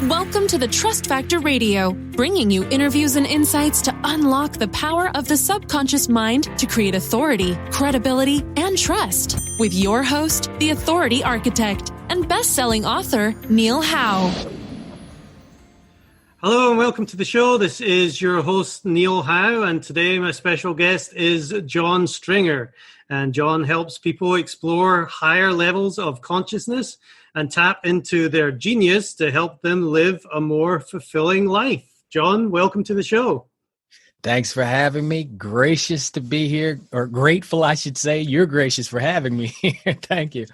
Welcome to the Trust Factor Radio, bringing you interviews and insights to unlock the power of the subconscious mind to create authority, credibility, and trust. With your host, the authority architect and best-selling author, Neil Howe. Hello and welcome to the show. This is your host, Neil Howe, and today my special guest is John Stringer. And John helps people explore higher levels of consciousness and tap into their genius to help them live a more fulfilling life. John, welcome to the show. Thanks for having me. Gracious to be here, or grateful, I should say. You're gracious for having me here. Thank you.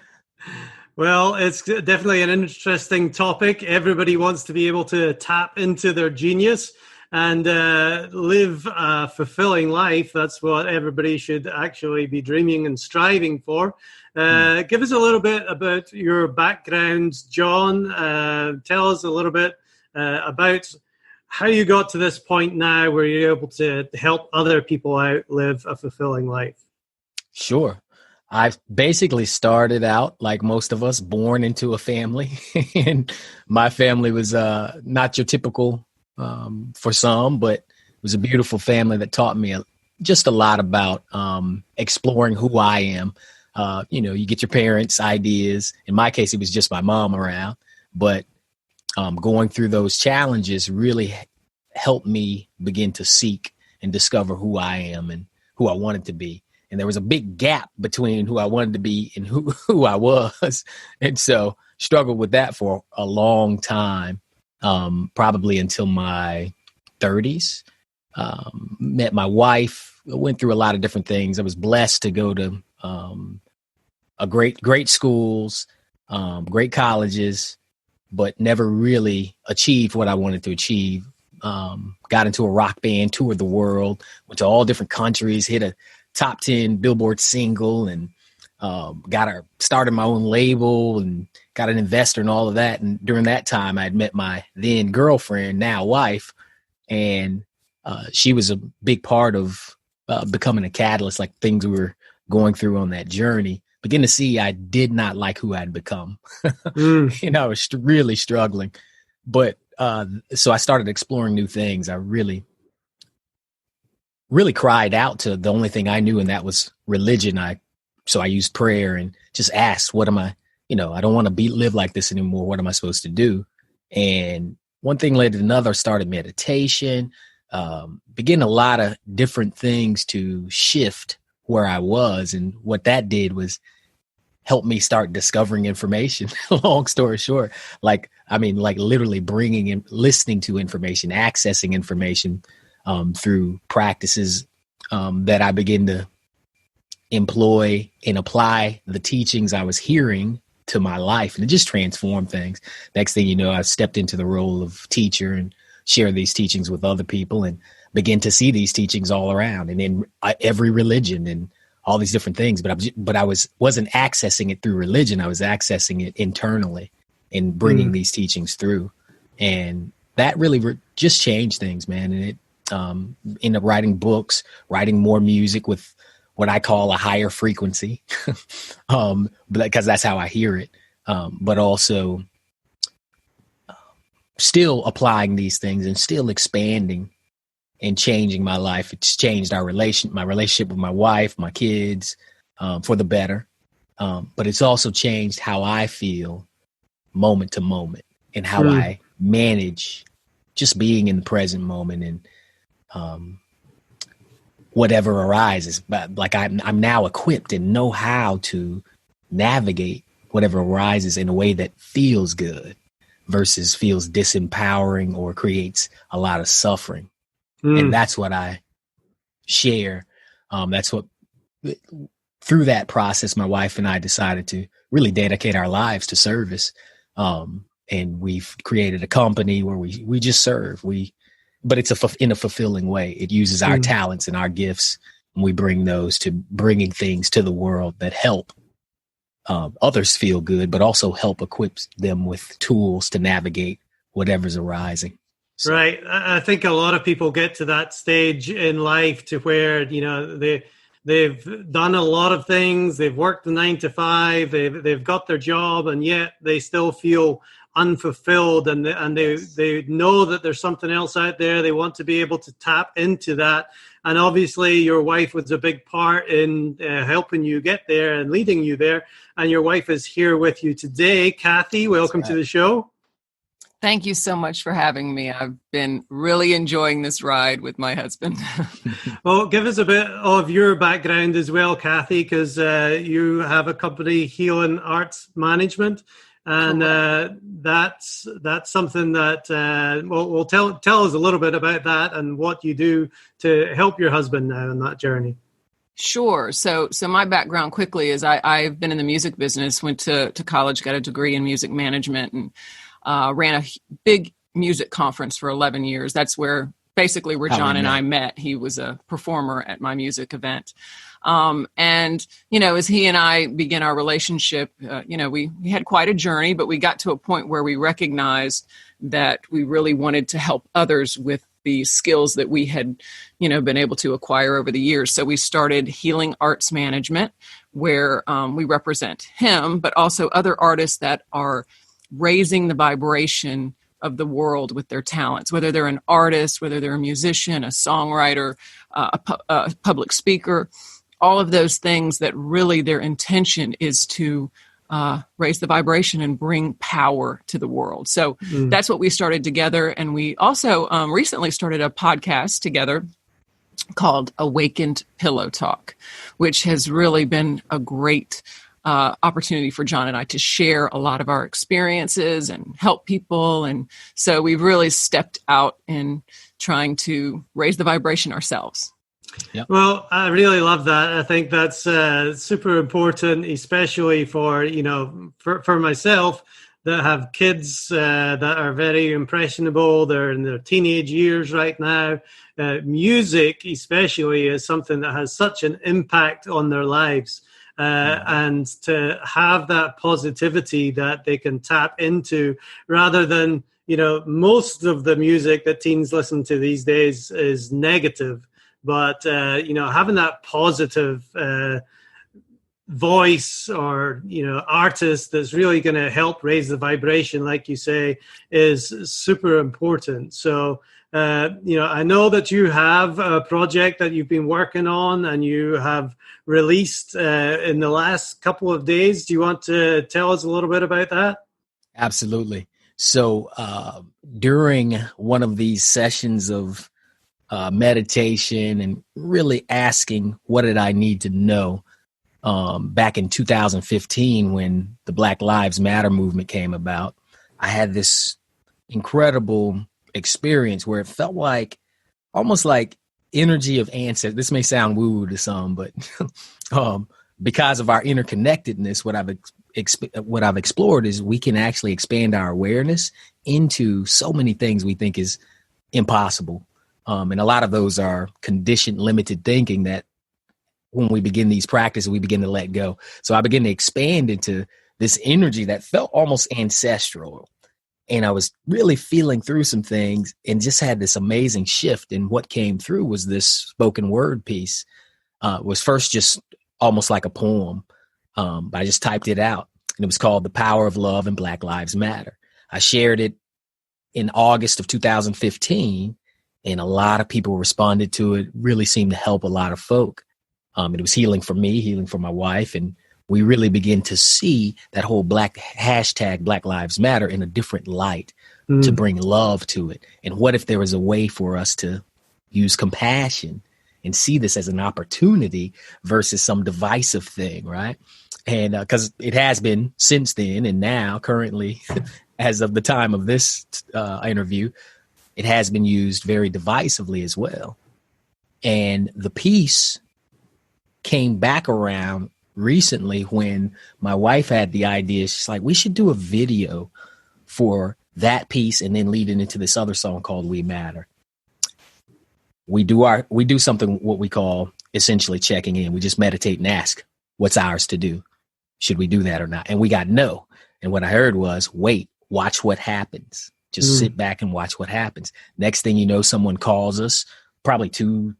Well, it's definitely an interesting topic. Everybody wants to be able to tap into their genius and live a fulfilling life. That's what everybody should actually be dreaming and striving for. Give us a little bit about your background, John. Tell us a little bit about how you got to this point now where you're able to help other people out live a fulfilling life. Sure. I basically started out like most of us, born into a family. And my family was not your typical for some, but it was a beautiful family that taught me just a lot about exploring who I am. You get your parents' ideas. In my case, it was just my mom around, but going through those challenges really helped me begin to seek and discover who I am and who I wanted to be. And there was a big gap between who I wanted to be and who I was. And so struggled with that for a long time, probably until my 30s. Met my wife, went through a lot of different things. I was blessed to go to great schools, great colleges, but never really achieved what I wanted to achieve. Got into a rock band, toured the world, went to all different countries, hit a top 10 Billboard single, and started my own label and got an investor and all of that. And during that time, I had met my then girlfriend, now wife, and she was a big part of becoming a catalyst, like things we were going through on that journey. Begin to see I did not like who I'd become. I was really struggling. But so I started exploring new things. I really cried out to the only thing I knew, and that was religion. So I used prayer and just asked, what am I, I don't want to live like this anymore. What am I supposed to do? And one thing led to another, started meditation, began a lot of different things to shift where I was. And what that did was help me start discovering information. Long story short, like literally bringing in, listening to information, accessing information through practices that I began to employ and apply the teachings I was hearing to my life, and it just transformed things. Next thing you know, I stepped into the role of teacher and share these teachings with other people and begin to see these teachings all around and in every religion and all these different things. But I wasn't accessing it through religion. I was accessing it internally and bringing these teachings through. And that really just changed things, man. And it ended up writing books, writing more music with what I call a higher frequency, because that's how I hear it. But also still applying these things and still expanding and changing my life. It's changed my relationship with my wife, my kids, for the better. But it's also changed how I feel moment to moment and how I manage just being in the present moment and whatever arises. But like I'm now equipped and know how to navigate whatever arises in a way that feels good versus feels disempowering or creates a lot of suffering. And that's what I share. That's what, through that process, my wife and I decided to really dedicate our lives to service. And we've created a company where we just serve. But it's in a fulfilling way. It uses our talents and our gifts, and we bring those to bringing things to the world that help others feel good, but also help equip them with tools to navigate whatever's arising. So. Right. I think a lot of people get to that stage in life to where, they they've done a lot of things. They've worked the 9 to 5. They've got their job, and yet they still feel unfulfilled, and they know that there's something else out there. They want to be able to tap into that. And obviously your wife was a big part in helping you get there and leading you there. And your wife is here with you today. Kathy, welcome to the show. Thank you so much for having me. I've been really enjoying this ride with my husband. Well, give us a bit of your background as well, Kathy, because you have a company, Healing Arts Management. And that's something that well, tell us a little bit about that and what you do to help your husband now on that journey. Sure. So my background quickly is I've been in the music business, went to college, got a degree in music management, and ran a big music conference for 11 years. That's where John and I met. He was a performer at my music event. And, as he and I began our relationship, we had quite a journey, but we got to a point where we recognized that we really wanted to help others with the skills that we had, been able to acquire over the years. So we started Healing Arts Management, where we represent him, but also other artists that are raising the vibration of the world with their talents, whether they're an artist, whether they're a musician, a songwriter, a public speaker, all of those things that really their intention is to raise the vibration and bring power to the world. So that's what we started together. And we also recently started a podcast together called Awakened Pillow Talk, which has really been a great opportunity for John and I to share a lot of our experiences and help people. And so we've really stepped out in trying to raise the vibration ourselves. Yep. Well, I really love that. I think that's super important, especially for myself that have kids that are very impressionable. They're in their teenage years right now. Music, especially, is something that has such an impact on their lives. And to have that positivity that they can tap into rather than, most of the music that teens listen to these days is negative. But, having that positive voice or, artist that's really going to help raise the vibration, like you say, is super important. So, I know that you have a project that you've been working on and you have released in the last couple of days. Do you want to tell us a little bit about that? Absolutely. So during one of these sessions of meditation and really asking what did I need to know back in 2015 when the Black Lives Matter movement came about, I had this incredible experience where it felt like almost like energy of ancestors. This may sound woo-woo to some, but because of our interconnectedness, what I've explored is we can actually expand our awareness into so many things we think is impossible. And a lot of those are conditioned, limited thinking that when we begin these practices, we begin to let go. So I began to expand into this energy that felt almost ancestral. And I was really feeling through some things and just had this amazing shift. And what came through was this spoken word piece. It was first just almost like a poem. I just typed it out. And it was called The Power of Love and Black Lives Matter. I shared it in August of 2015. And a lot of people responded to it, really seemed to help a lot of folk. It was healing for me, healing for my wife. And we really begin to see that whole hashtag Black Lives Matter in a different light to bring love to it. And what if there was a way for us to use compassion and see this as an opportunity versus some divisive thing, right? And because it has been since then and now currently, as of the time of this interview, it has been used very divisively as well. And the piece came back around recently when my wife had the idea. She's like, we should do a video for that piece and then lead it into this other song called We Matter. We do something what we call essentially checking in. We just meditate and ask what's ours to do. Should we do that or not? And we got no. And what I heard was, wait, watch what happens. Just sit back and watch what happens. Next thing you know, someone calls us, probably 2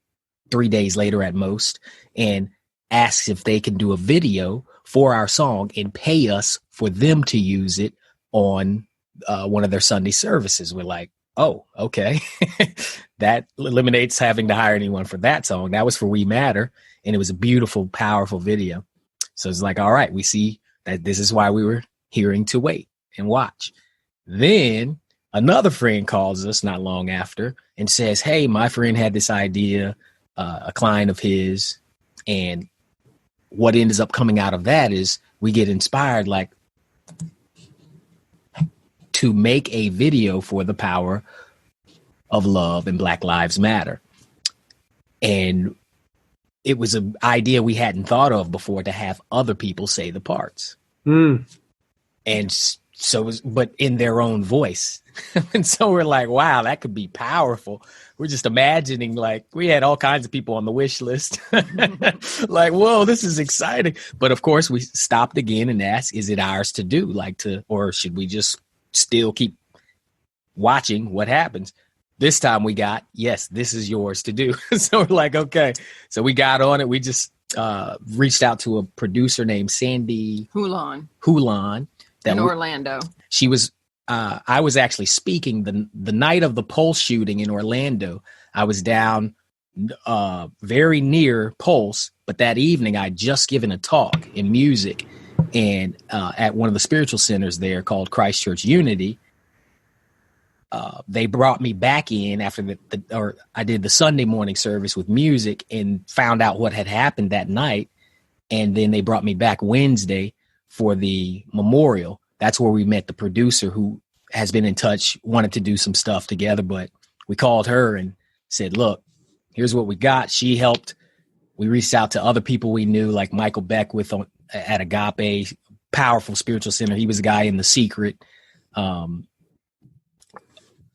3 days later at most, and asks if they can do a video for our song and pay us for them to use it on one of their Sunday services. We're like, oh, okay. That eliminates having to hire anyone for that song. That was for We Matter, and it was a beautiful, powerful video. So it's like, all right, we see that this is why we were hearing to wait and watch. Then another friend calls us not long after and says, hey, my friend had this idea, a client of his, and what ends up coming out of that is we get inspired, like, to make a video for the power of love and Black Lives Matter. And it was an idea we hadn't thought of before, to have other people say the parts. And so, but in their own voice. And so we're like, wow, that could be powerful. We're just imagining, like, we had all kinds of people on the wish list. Like, whoa, this is exciting. But of course, we stopped again and asked, is it ours to do? Or should we just still keep watching what happens? This time we got, yes, this is yours to do. So we're like, okay. So we got on it. We just reached out to a producer named Sandy Hulan in Orlando. She was, I was actually speaking the night of the Pulse shooting in Orlando. I was down very near Pulse, but that evening I just given a talk in music and at one of the spiritual centers there called Christ Church Unity. They brought me back in after I did the Sunday morning service with music and found out what had happened that night. And then they brought me back Wednesday for the memorial. That's where we met the producer who has been in touch, wanted to do some stuff together, but we called her and said, look, here's what we got. She helped. We reached out to other people we knew, like Michael Beckwith at Agape, powerful spiritual center. He was a guy in The Secret.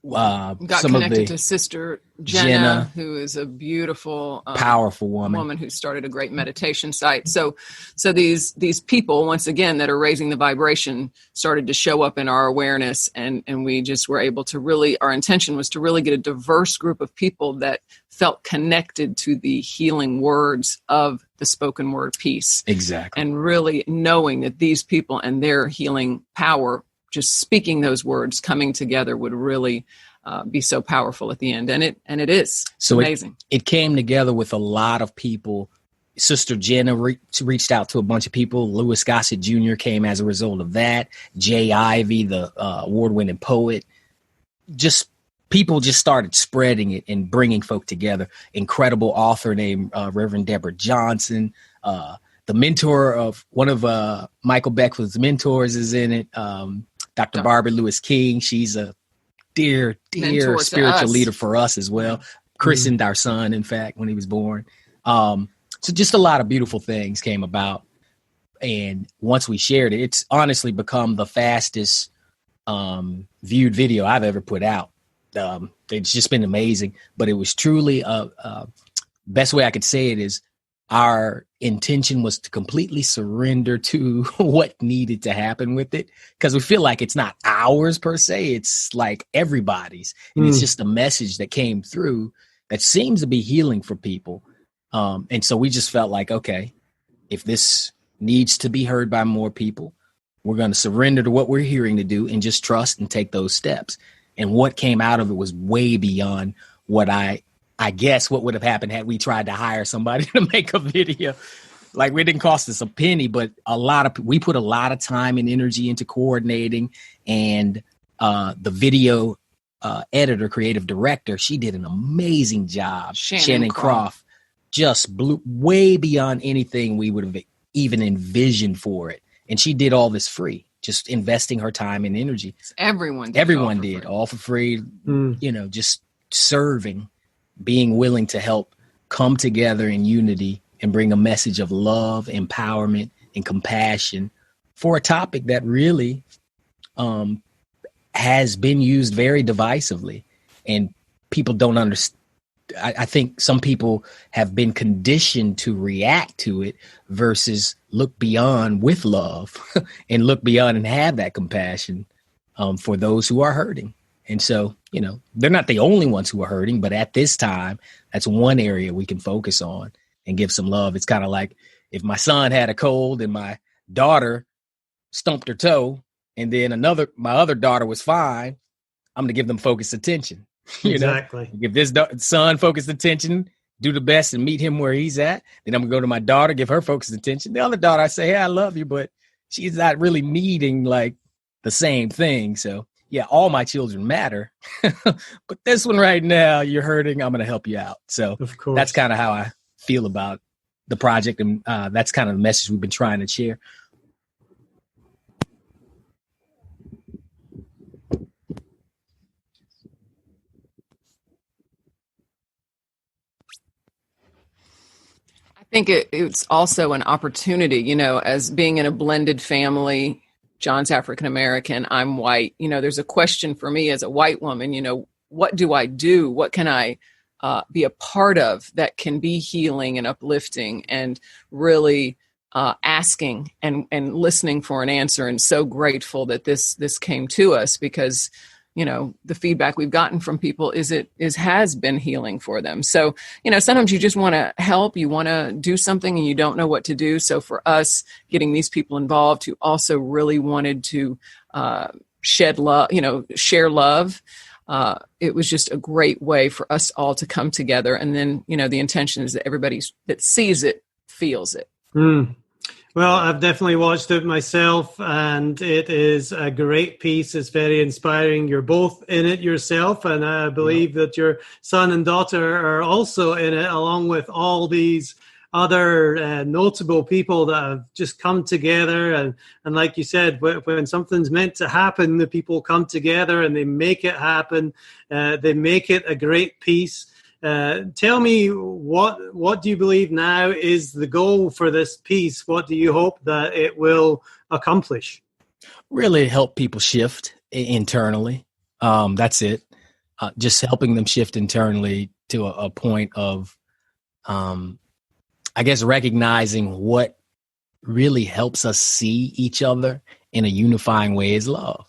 Got connected to Sister Jenna, who is a beautiful, powerful woman who started a great meditation site. So these people, once again, that are raising the vibration, started to show up in our awareness, and we just were able to really. Our intention was to really get a diverse group of people that felt connected to the healing words of the spoken word piece. Exactly, and really knowing that these people and their healing power, just speaking those words, coming together, would really be so powerful at the end. And it is so amazing. It came together with a lot of people. Sister Jenna reached out to a bunch of people. Louis Gossett Jr. came as a result of that. Jay Ivey, the award-winning poet. Just people just started spreading it and bringing folk together. Incredible author named Reverend Deborah Johnson. The mentor of one of Michael Beckwith's mentors is in it. Dr. Barbara Lewis King. She's a dear spiritual leader for us as well. Christened our son, in fact, when he was born. So just a lot of beautiful things came about. And once we shared it, it's honestly become the fastest viewed video I've ever put out. It's just been amazing. But it was truly, best way I could say it is, our intention was to completely surrender to what needed to happen with it, because we feel like it's not ours per se. It's like everybody's. And it's just a message that came through that seems to be healing for people. And so we just felt like, okay, if this needs to be heard by more people, we're going to surrender to what we're hearing to do and just trust and take those steps. And what came out of it was way beyond what I guess what would have happened had we tried to hire somebody to make a video. Like, it didn't cost us a penny, but we put a lot of time and energy into coordinating, and the video editor, creative director, she did an amazing job. Shannon Croft just blew way beyond anything we would have even envisioned for it. And she did all this free, just investing her time and energy. Everyone did all for free, just serving. Being willing to help come together in unity and bring a message of love, empowerment, and compassion for a topic that really has been used very divisively. And people don't understand. I think some people have been conditioned to react to it versus look beyond with love and look beyond and have that compassion for those who are hurting. And so, they're not the only ones who are hurting, but at this time, that's one area we can focus on and give some love. It's kind of like if my son had a cold and my daughter stumped her toe, and then my other daughter was fine, I'm going to give them focused attention. Exactly. Give this son focused attention, do the best and meet him where he's at. Then I'm going to go to my daughter, give her focused attention. The other daughter, I say, hey, I love you, but she's not really needing like the same thing. So yeah, all my children matter, but this one right now, you're hurting. I'm going to help you out. So of course, that's kind of how I feel about the project. And that's kind of the message we've been trying to share. I think it's also an opportunity, as being in a blended family. John's African American, I'm white. There's a question for me as a white woman, what do I do? What can I be a part of that can be healing and uplifting and really asking and listening for an answer? And so grateful that this came to us because the feedback we've gotten from people has been healing for them. So, sometimes you just want to help, you want to do something and you don't know what to do. So for us, getting these people involved who also really wanted to shed love, share love, it was just a great way for us all to come together. And then, the intention is that everybody that sees it feels it. Mm. Well, I've definitely watched it myself, and it is a great piece. It's very inspiring. You're both in it yourself, and I believe that your son and daughter are also in it, along with all these other notable people that have just come together. And like you said, when something's meant to happen, the people come together and they make it happen. They make it a great piece. Tell me, what do you believe now is the goal for this piece? What do you hope that it will accomplish? Really help people shift internally. That's it. Just helping them shift internally to a point of, I guess, recognizing what really helps us see each other in a unifying way is love.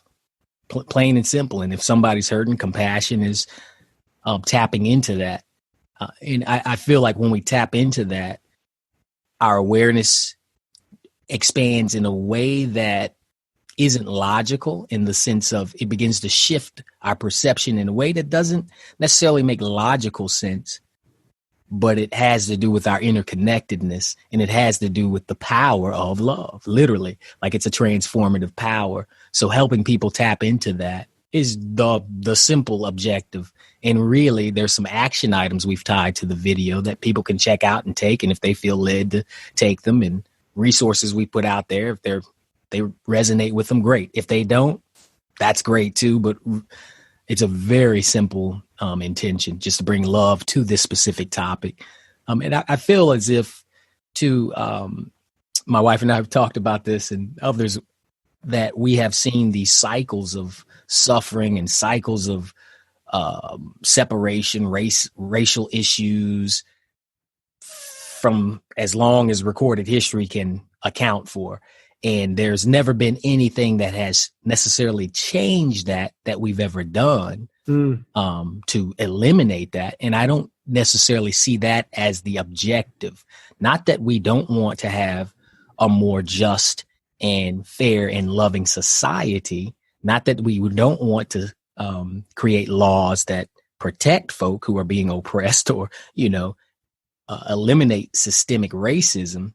Plain and simple. And if somebody's hurting, compassion is tapping into that. And I feel like when we tap into that, our awareness expands in a way that isn't logical, in the sense of it begins to shift our perception in a way that doesn't necessarily make logical sense, but it has to do with our interconnectedness, and it has to do with the power of love, literally, like it's a transformative power. So helping people tap into that is the simple objective. And really, there's some action items we've tied to the video that people can check out and take. And if they feel led to take them, and resources we put out there, if they resonate with them, great. If they don't, that's great too. But it's a very simple intention, just to bring love to this specific topic. And I feel as if, my wife and I have talked about this, and others, that we have seen these cycles of suffering and cycles of separation, racial issues from as long as recorded history can account for. And there's never been anything that has necessarily changed that we've ever done to eliminate that. And I don't necessarily see that as the objective. Not that we don't want to have a more just and fair and loving society. Not that we don't want to create laws that protect folk who are being oppressed, or, eliminate systemic racism.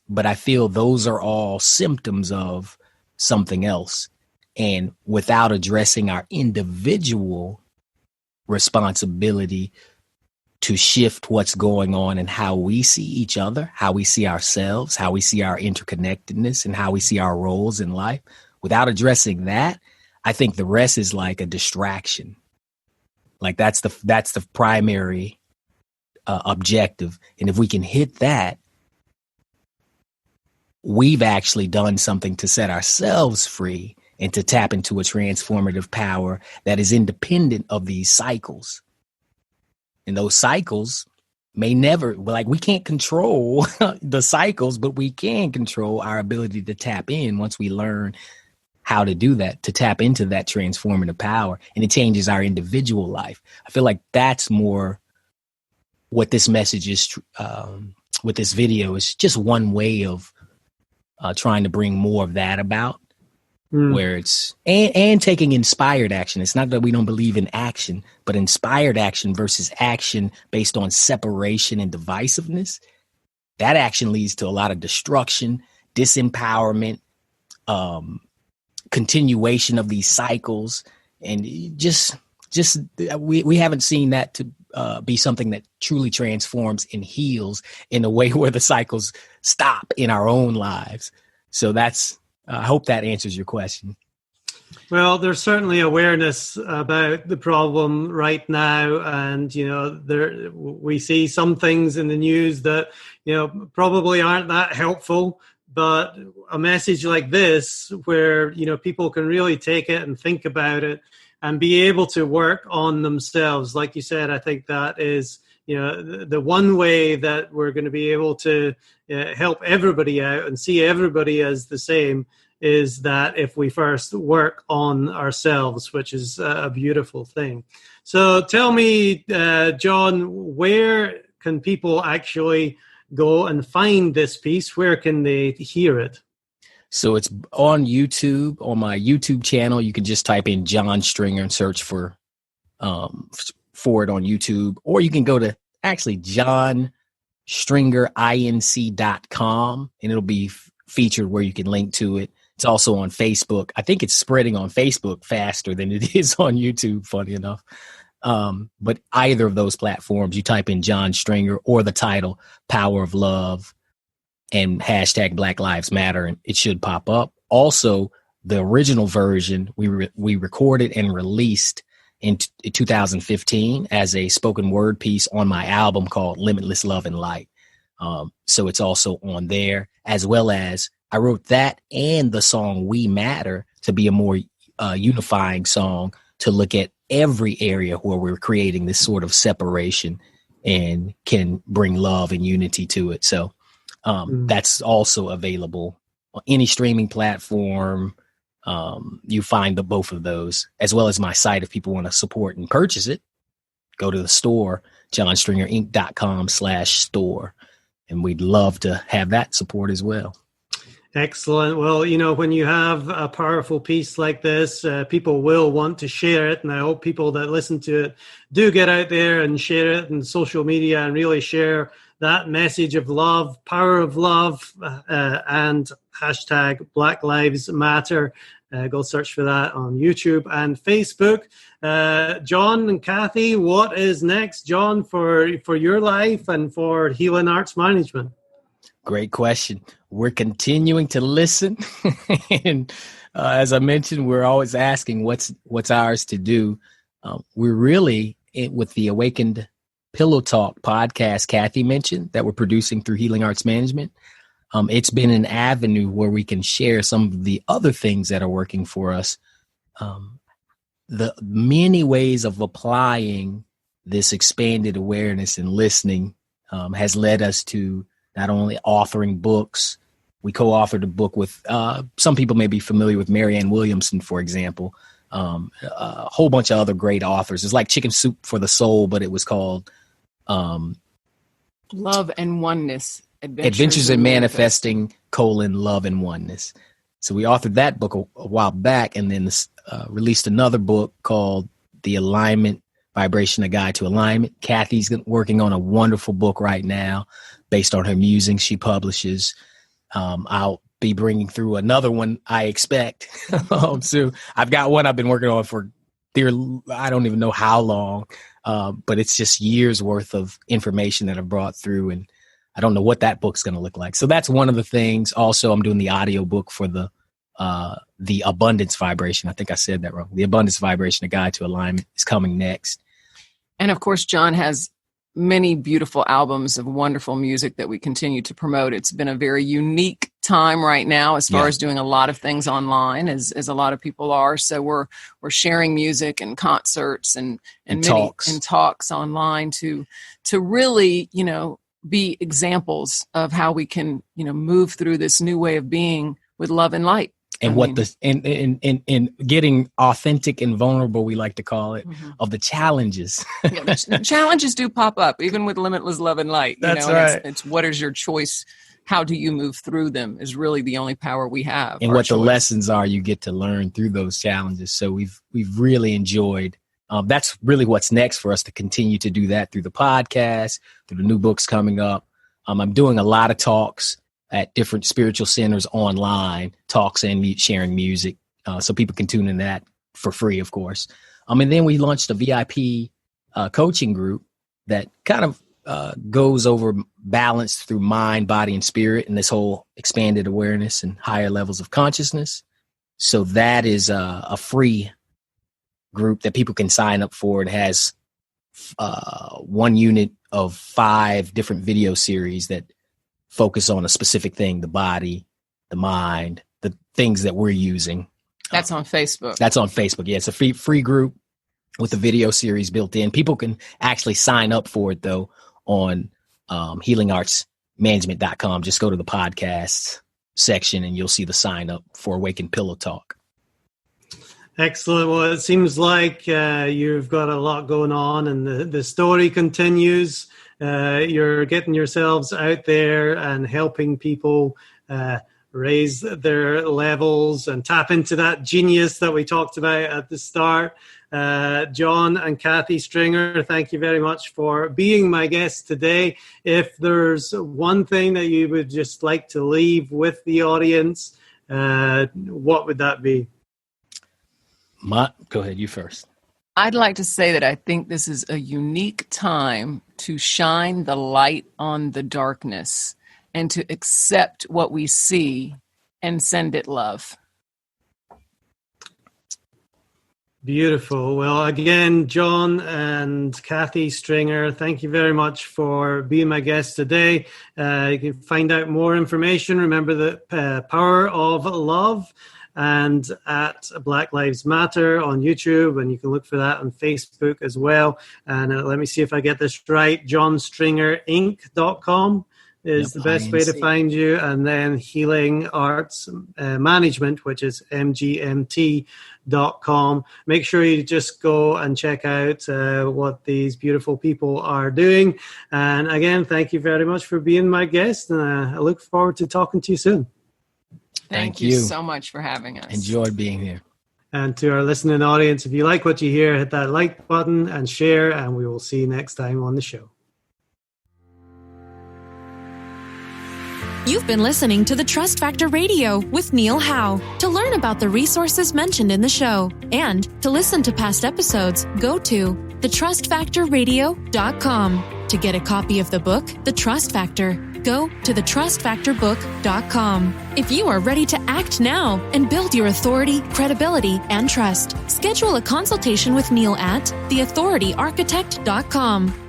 But I feel those are all symptoms of something else. And without addressing our individual responsibility to shift what's going on and how we see each other, how we see ourselves, how we see our interconnectedness, and how we see our roles in life, without addressing that, I think the rest is like a distraction. Like that's the primary objective. And if we can hit that, we've actually done something to set ourselves free and to tap into a transformative power that is independent of these cycles. And those cycles may never, we can't control the cycles, but we can control our ability to tap in once we learn how to do that, to tap into that transformative power, and it changes our individual life. I feel like that's more what this message is, with this video, is just one way of trying to bring more of that about, where it's, and taking inspired action. It's not that we don't believe in action, but inspired action versus action based on separation and divisiveness. That action leads to a lot of destruction, disempowerment, continuation of these cycles, and just we haven't seen that to be something that truly transforms and heals in a way where the cycles stop in our own lives. So that's, I hope that answers your question. Well, there's certainly awareness about the problem right now, and we see some things in the news that probably aren't that helpful. But a message like this, where people can really take it and think about it and be able to work on themselves, like you said, I think that is the one way that we're going to be able to help everybody out and see everybody as the same, is that if we first work on ourselves, which is a beautiful thing. So tell me, John, where can people actually go and find this piece? Where can they hear it? So it's on YouTube, on my YouTube channel. You can just type in John Stringer and search for it on YouTube, or you can go to actually johnstringerinc.com, and it'll be featured where you can link to it. It's also on Facebook. I think it's spreading on Facebook faster than it is on YouTube, funny enough. But either of those platforms, you type in John Stringer or the title Power of Love and hashtag Black Lives Matter, and it should pop up. Also, the original version we recorded and released in 2015 as a spoken word piece on my album called Limitless Love and Light. So it's also on there, as well as I wrote that and the song We Matter to be a more unifying song, to look at every area where we're creating this sort of separation and can bring love and unity to it. So that's also available on any streaming platform. You find both of those, as well as my site. If people want to support and purchase it, go to the store, johnstringerinc.com/store. And we'd love to have that support as well. Excellent. Well, when you have a powerful piece like this, people will want to share it. And I hope people that listen to it do get out there and share it in social media and really share that message of love, power of love, and hashtag Black Lives Matter. Go search for that on YouTube and Facebook. John and Kathy, what is next, John, for your life and for Healing Arts Management? Great question. We're continuing to listen. And as I mentioned, we're always asking what's ours to do. We're really, with the Awakened Pillow Talk podcast Kathy mentioned that we're producing through Healing Arts Management. It's been an avenue where we can share some of the other things that are working for us. The many ways of applying this expanded awareness and listening has led us to not only authoring books. We co-authored a book with some people may be familiar with Marianne Williamson, for example. A whole bunch of other great authors. It's like Chicken Soup for the Soul, but it was called Love and Oneness. Adventures in Manifesting, Love and Oneness. So we authored that book a while back, and then released another book called The Alignment Vibration, A Guide to Alignment. Kathy's working on a wonderful book right now based on her musings she publishes. I'll be bringing through another one, I expect. So I've got one I've been working on for I don't even know how long, but it's just years worth of information that I've brought through, and I don't know what that book's going to look like. So that's one of the things. Also, I'm doing the audio book for the Abundance Vibration. I think I said that wrong. The Abundance Vibration, A Guide to Alignment, is coming next. And of course, John has many beautiful albums of wonderful music that we continue to promote. It's been a very unique time right now as far as doing a lot of things online, as a lot of people are. So we're sharing music and concerts and talks online to really, be examples of how we can, move through this new way of being with love and light. And in getting authentic and vulnerable, we like to call it, of the challenges. The challenges do pop up, even with limitless love and light. That's right. It's what is your choice? How do you move through them is really the only power we have. And what the lessons are you get to learn through those challenges. So we've really enjoyed. That's really what's next for us, to continue to do that through the podcast, through the new books coming up. I'm doing a lot of talks at different spiritual centers online, talks and sharing music. So people can tune in that for free, of course. And then we launched a VIP coaching group that kind of goes over balance through mind, body, and spirit, and this whole expanded awareness and higher levels of consciousness. So that is a free group that people can sign up for. It has 1 unit of 5 different video series that focus on a specific thing: the body, the mind, the things that we're using. That's on Facebook. That's on Facebook. Yeah, it's a free group with a video series built in. People can actually sign up for it, though, on healingartsmanagement.com. Just go to the podcasts section and you'll see the sign up for Awaken Pillow Talk. Excellent. Well, it seems like you've got a lot going on, and the story continues. You're getting yourselves out there and helping people raise their levels and tap into that genius that we talked about at the start. John and Kathy Stringer, thank you very much for being my guest today. If there's one thing that you would just like to leave with the audience, what would that be? Go ahead, you first. I'd like to say that I think this is a unique time to shine the light on the darkness and to accept what we see and send it love. Beautiful. Well, again, John and Kathy Stringer, thank you very much for being my guest today. You can find out more information. Remember the Power of Love, and at Black Lives Matter on YouTube, and you can look for that on Facebook as well. And let me see if I get this right. johnstringerinc.com is the best way to find you. And then Healing Arts Management, which is mgmt.com. Make sure you just go and check out what these beautiful people are doing. And again, thank you very much for being my guest. And I look forward to talking to you soon. Thank you so much for having us. Enjoyed being here. And to our listening audience, if you like what you hear, hit that like button and share, and we will see you next time on the show. You've been listening to the Trust Factor Radio with Neil Howe. To learn about the resources mentioned in the show and to listen to past episodes, go to thetrustfactorradio.com. To get a copy of the book, The Trust Factor, go to thetrustfactorbook.com. If you are ready to act now and build your authority, credibility, and trust, schedule a consultation with Neil at theauthorityarchitect.com.